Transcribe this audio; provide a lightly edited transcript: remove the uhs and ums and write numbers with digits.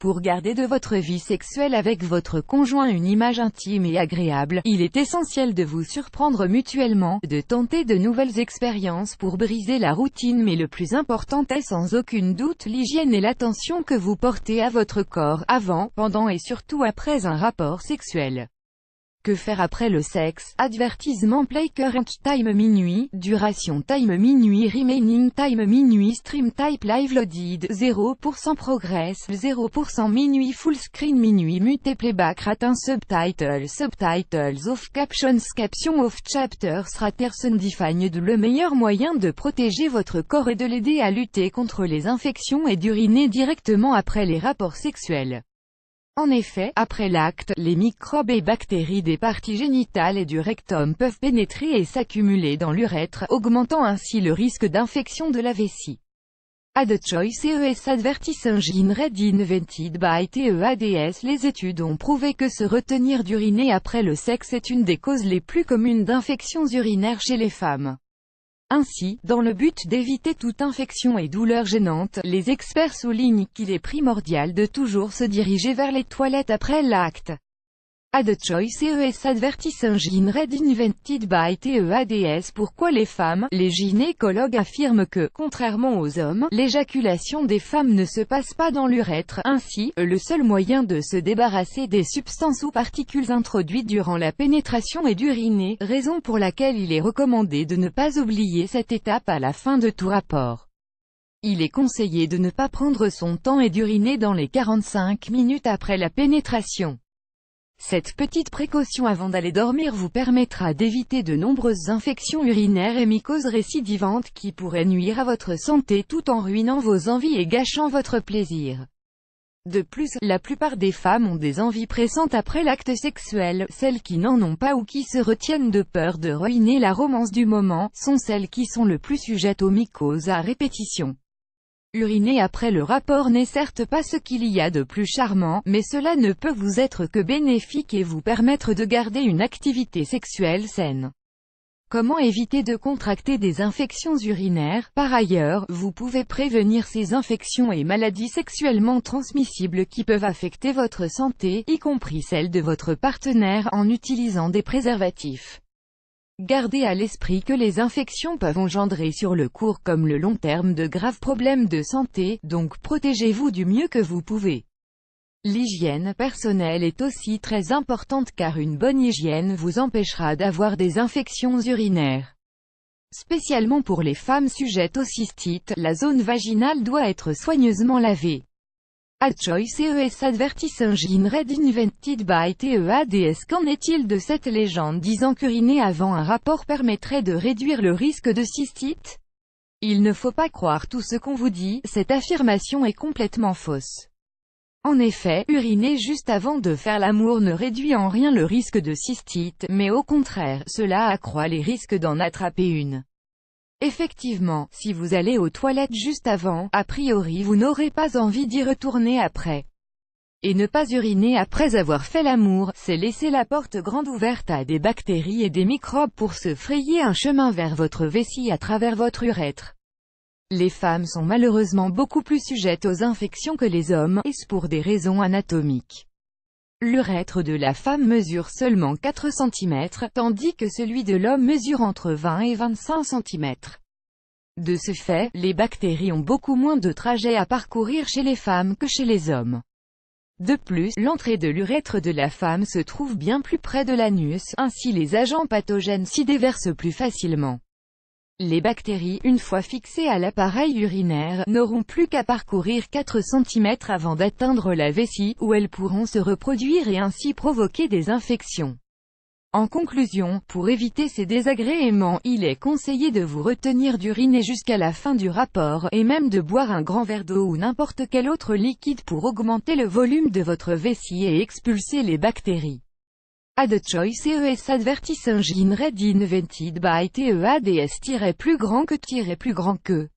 Pour garder de votre vie sexuelle avec votre conjoint une image intime et agréable, il est essentiel de vous surprendre mutuellement, de tenter de nouvelles expériences pour briser la routine, mais le plus important est sans aucun doute l'hygiène et l'attention que vous portez à votre corps, avant, pendant et surtout après un rapport sexuel. Que faire après le sexe? Avertissement: play current time minuit, duration time minuit, remaining time minuit, stream type live loaded, 0% progress, 0% minuit, full screen minuit, mute playback ratin, subtitles off, captions off, chapters raterson defined. Le meilleur moyen de protéger votre corps est de l'aider à lutter contre les infections et d'uriner directement après les rapports sexuels. En effet, après l'acte, les microbes et bactéries des parties génitales et du rectum peuvent pénétrer et s'accumuler dans l'urètre, augmentant ainsi le risque d'infection de la vessie. Ad choice ES advertising read invented by TEADS. Les études ont prouvé que se retenir d'uriner après le sexe est une des causes les plus communes d'infections urinaires chez les femmes. Ainsi, dans le but d'éviter toute infection et douleur gênante, les experts soulignent qu'il est primordial de toujours se diriger vers les toilettes après l'acte. Ad choice ES advertising read invented by TEADS. Pourquoi les femmes? Les gynécologues affirment que, contrairement aux hommes, l'éjaculation des femmes ne se passe pas dans l'urètre. Ainsi, le seul moyen de se débarrasser des substances ou particules introduites durant la pénétration est d'uriner, raison pour laquelle il est recommandé de ne pas oublier cette étape à la fin de tout rapport. Il est conseillé de ne pas prendre son temps et d'uriner dans les 45 minutes après la pénétration. Cette petite précaution avant d'aller dormir vous permettra d'éviter de nombreuses infections urinaires et mycoses récidivantes qui pourraient nuire à votre santé tout en ruinant vos envies et gâchant votre plaisir. De plus, la plupart des femmes ont des envies pressantes après l'acte sexuel. Celles qui n'en ont pas ou qui se retiennent de peur de ruiner la romance du moment, sont celles qui sont le plus sujettes aux mycoses à répétition. Uriner après le rapport n'est certes pas ce qu'il y a de plus charmant, mais cela ne peut vous être que bénéfique et vous permettre de garder une activité sexuelle saine. Comment éviter de contracter des infections urinaires? Par ailleurs, vous pouvez prévenir ces infections et maladies sexuellement transmissibles qui peuvent affecter votre santé, y compris celle de votre partenaire, en utilisant des préservatifs. Gardez à l'esprit que les infections peuvent engendrer sur le court comme le long terme de graves problèmes de santé, donc protégez-vous du mieux que vous pouvez. L'hygiène personnelle est aussi très importante car une bonne hygiène vous empêchera d'avoir des infections urinaires. Spécialement pour les femmes sujettes aux cystites, la zone vaginale doit être soigneusement lavée. Ad choice ES advertising read invented by TEADS. Qu'en est-il de cette légende disant qu'uriner avant un rapport permettrait de réduire le risque de cystite? Il ne faut pas croire tout ce qu'on vous dit, cette affirmation est complètement fausse. En effet, uriner juste avant de faire l'amour ne réduit en rien le risque de cystite, mais au contraire, cela accroît les risques d'en attraper une. Effectivement, si vous allez aux toilettes juste avant, a priori vous n'aurez pas envie d'y retourner après. Et ne pas uriner après avoir fait l'amour, c'est laisser la porte grande ouverte à des bactéries et des microbes pour se frayer un chemin vers votre vessie à travers votre urètre. Les femmes sont malheureusement beaucoup plus sujettes aux infections que les hommes, et ce pour des raisons anatomiques. L'urètre de la femme mesure seulement 4 cm, tandis que celui de l'homme mesure entre 20 et 25 cm. De ce fait, les bactéries ont beaucoup moins de trajets à parcourir chez les femmes que chez les hommes. De plus, l'entrée de l'urètre de la femme se trouve bien plus près de l'anus, ainsi les agents pathogènes s'y déversent plus facilement. Les bactéries, une fois fixées à l'appareil urinaire, n'auront plus qu'à parcourir 4 cm avant d'atteindre la vessie, où elles pourront se reproduire et ainsi provoquer des infections. En conclusion, pour éviter ces désagréments, il est conseillé de vous retenir d'uriner jusqu'à la fin du rapport, et même de boire un grand verre d'eau ou n'importe quel autre liquide pour augmenter le volume de votre vessie et expulser les bactéries. Ad choice ES advertising read invented by TEADS. Plus grand que